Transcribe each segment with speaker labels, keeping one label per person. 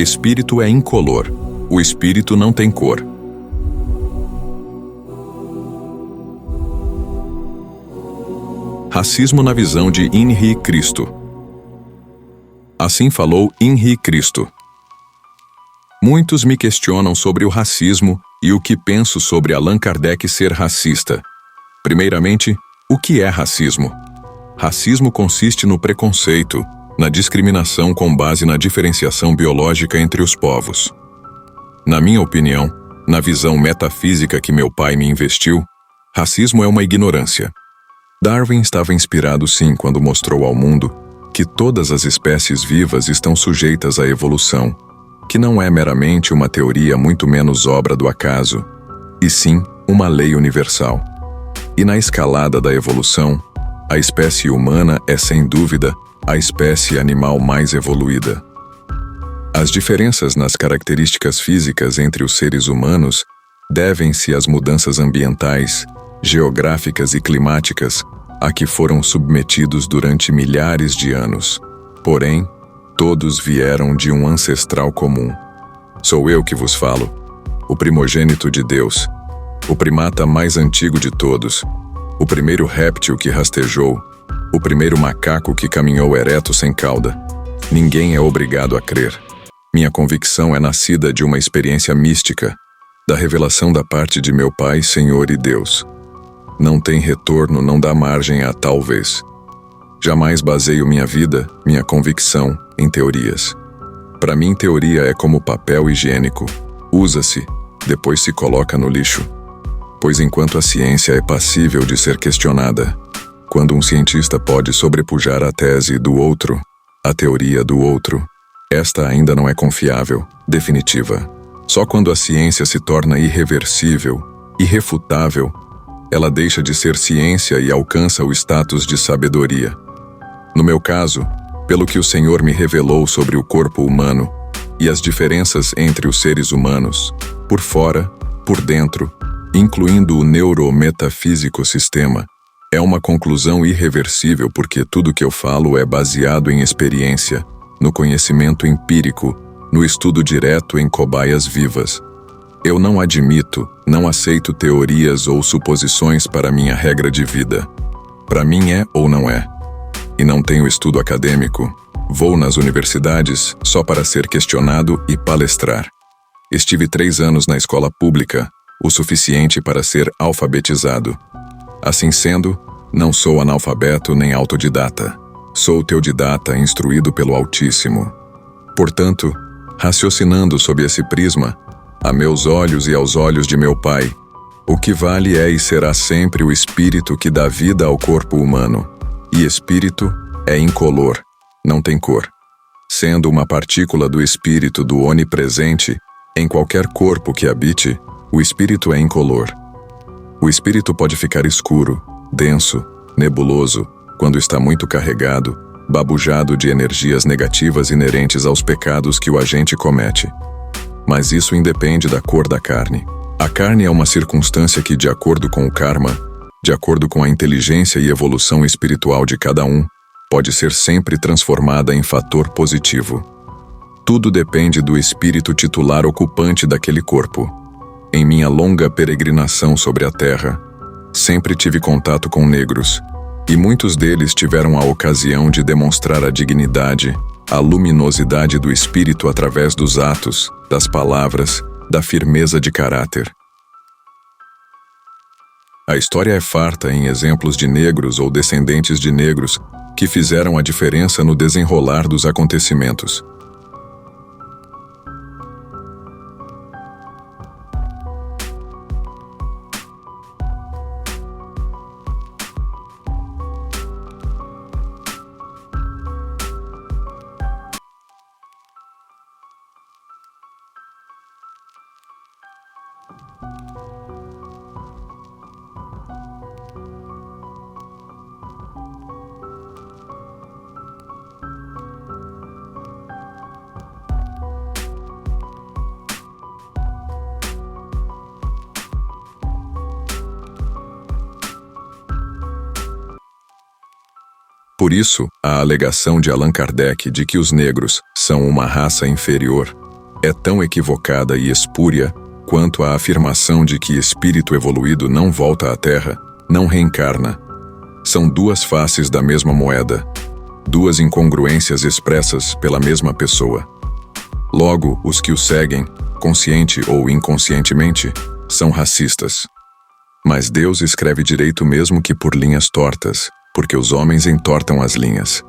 Speaker 1: Espírito é incolor. O espírito não tem cor. Racismo na visão de Henri Cristo. Assim falou Henri Cristo. Muitos me questionam sobre o racismo e o que penso sobre Allan Kardec ser racista. Primeiramente, o que é racismo? Racismo consiste no preconceito, na discriminação com base na diferenciação biológica entre os povos. Na minha opinião, na visão metafísica que meu pai me investiu, racismo é uma ignorância. Darwin estava inspirado sim quando mostrou ao mundo que todas as espécies vivas estão sujeitas à evolução, que não é meramente uma teoria muito menos obra do acaso, e sim uma lei universal. E na escalada da evolução, a espécie humana é sem dúvida a espécie animal mais evoluída. As diferenças nas características físicas entre os seres humanos devem-se às mudanças ambientais, geográficas e climáticas a que foram submetidos durante milhares de anos. Porém, todos vieram de um ancestral comum. Sou eu que vos falo, o primogênito de Deus, o primata mais antigo de todos, o primeiro réptil que rastejou, o primeiro macaco que caminhou ereto sem cauda. Ninguém é obrigado a crer. Minha convicção é nascida de uma experiência mística, da revelação da parte de meu Pai, Senhor e Deus. Não tem retorno, não dá margem a talvez. Jamais baseio minha vida, minha convicção, em teorias. Para mim, teoria é como papel higiênico. Usa-se, depois se coloca no lixo. Pois enquanto a ciência é passível de ser questionada, quando um cientista pode sobrepujar a tese do outro, a teoria do outro, esta ainda não é confiável, definitiva. Só quando a ciência se torna irreversível, irrefutável, ela deixa de ser ciência e alcança o status de sabedoria. No meu caso, pelo que o Senhor me revelou sobre o corpo humano e as diferenças entre os seres humanos, por fora, por dentro, incluindo o neurometafísico sistema, é uma conclusão irreversível porque tudo que eu falo é baseado em experiência, no conhecimento empírico, no estudo direto em cobaias vivas. Eu não admito, não aceito teorias ou suposições para minha regra de vida. Para mim é ou não é. E não tenho estudo acadêmico. Vou nas universidades só para ser questionado e palestrar. Estive 3 anos na escola pública, o suficiente para ser alfabetizado. Assim sendo, não sou analfabeto nem autodidata. Sou teodidata instruído pelo Altíssimo. Portanto, raciocinando sob esse prisma, a meus olhos e aos olhos de meu Pai, o que vale é e será sempre o espírito que dá vida ao corpo humano. E espírito é incolor, não tem cor. Sendo uma partícula do espírito do onipresente, em qualquer corpo que habite, o espírito é incolor. O espírito pode ficar escuro, denso, nebuloso, quando está muito carregado, babujado de energias negativas inerentes aos pecados que o agente comete. Mas isso independe da cor da carne. A carne é uma circunstância que, de acordo com o karma, de acordo com a inteligência e evolução espiritual de cada um, pode ser sempre transformada em fator positivo. Tudo depende do espírito titular ocupante daquele corpo. Em minha longa peregrinação sobre a terra, sempre tive contato com negros, e muitos deles tiveram a ocasião de demonstrar a dignidade, a luminosidade do espírito através dos atos, das palavras, da firmeza de caráter. A história é farta em exemplos de negros ou descendentes de negros que fizeram a diferença no desenrolar dos acontecimentos. Por isso, a alegação de Allan Kardec de que os negros são uma raça inferior é tão equivocada e espúria quanto a afirmação de que espírito evoluído não volta à Terra, não reencarna. São duas faces da mesma moeda, duas incongruências expressas pela mesma pessoa. Logo, os que o seguem, consciente ou inconscientemente, são racistas. Mas Deus escreve direito mesmo que por linhas tortas, porque os homens entortam as linhas.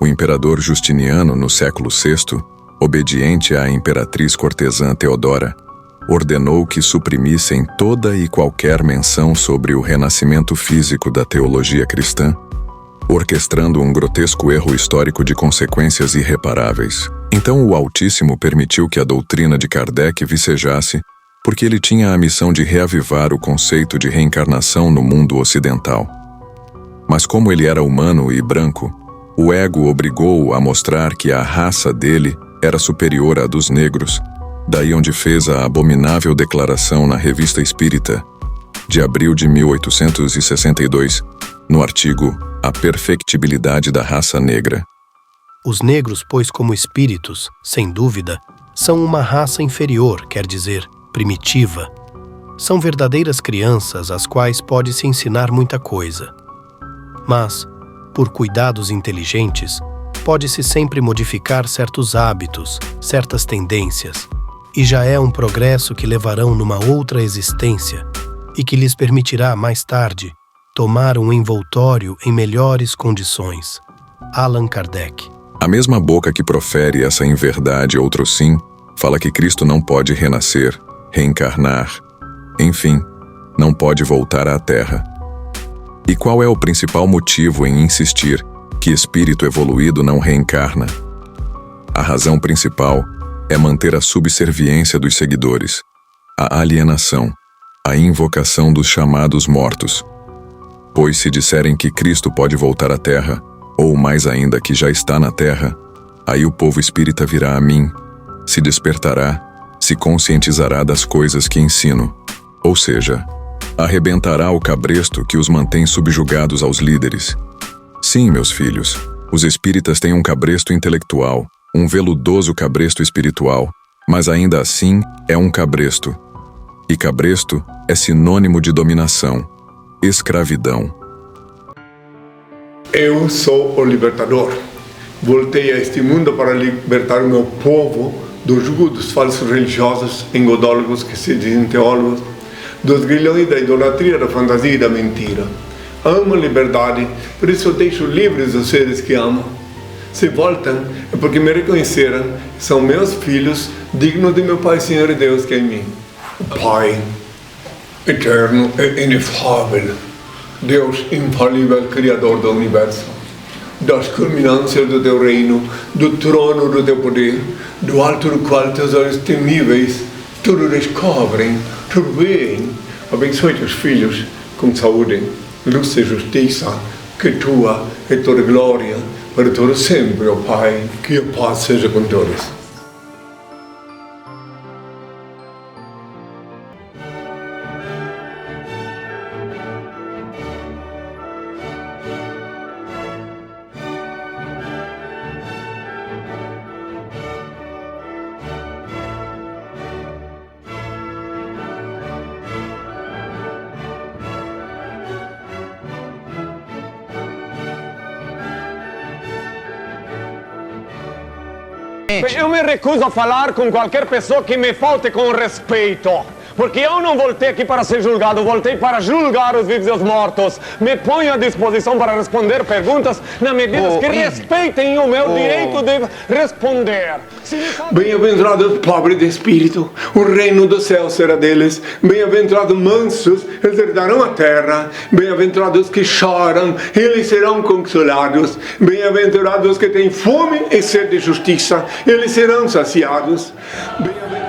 Speaker 1: O imperador Justiniano, no século VI, obediente à imperatriz cortesã Teodora, ordenou que suprimissem toda e qualquer menção sobre o renascimento físico da teologia cristã, orquestrando um grotesco erro histórico de consequências irreparáveis. Então o Altíssimo permitiu que a doutrina de Kardec vicejasse, porque ele tinha a missão de reavivar o conceito de reencarnação no mundo ocidental. Mas como ele era humano e branco, o ego obrigou-o a mostrar que a raça dele era superior à dos negros, daí onde fez a abominável declaração na Revista Espírita, de abril de 1862, no artigo A Perfectibilidade da Raça Negra.
Speaker 2: Os negros, pois, como espíritos, sem dúvida, são uma raça inferior, quer dizer, primitiva. São verdadeiras crianças às quais pode-se ensinar muita coisa. Mas, por cuidados inteligentes, pode-se sempre modificar certos hábitos, certas tendências, e já é um progresso que levarão numa outra existência e que lhes permitirá, mais tarde, tomar um envoltório em melhores condições. Allan Kardec.
Speaker 1: A mesma boca que profere essa inverdade outrossim, fala que Cristo não pode renascer, reencarnar, enfim, não pode voltar à Terra. E qual é o principal motivo em insistir que espírito evoluído não reencarna? A razão principal é manter a subserviência dos seguidores, a alienação, a invocação dos chamados mortos. Pois se disserem que Cristo pode voltar à Terra, ou mais ainda que já está na Terra, aí o povo espírita virá a mim, se despertará, se conscientizará das coisas que ensino, ou seja, arrebentará o cabresto que os mantém subjugados aos líderes. Sim, meus filhos, os espíritas têm um cabresto intelectual, um veludoso cabresto espiritual, mas ainda assim é um cabresto. E cabresto é sinônimo de dominação, escravidão.
Speaker 3: Eu sou o libertador. Voltei a este mundo para libertar o meu povo do jugo dos falsos religiosos, engodólogos que se dizem teólogos, dos grilhões da idolatria, da fantasia e da mentira. Amo a liberdade, por isso eu deixo livres os seres que amo. Se voltam, é porque me reconheceram, são meus filhos, dignos de meu Pai, Senhor e Deus que é em mim. O Pai, eterno e inefável, Deus infalível, Criador do Universo, das culminâncias do teu reino, do trono do teu poder, do alto do qual teus olhos temíveis tudo descobrem, tudo veem. Abençoe teus filhos com saúde, luz e justiça, que tua é toda glória, para todo sempre, ó Pai, que a paz seja com todos.
Speaker 4: Eu me recuso a falar com qualquer pessoa que me falte com respeito. Porque eu não voltei aqui para ser julgado, voltei para julgar os vivos e os mortos. Me ponho à disposição para responder perguntas na medida que respeitem o meu direito de responder.
Speaker 3: Bem-aventurados pobres de espírito, o reino do céu será deles. Bem-aventurados mansos, eles herdarão a terra. Bem-aventurados que choram, eles serão consolados. Bem-aventurados que têm fome e sede de justiça, eles serão saciados. Bem-aventurados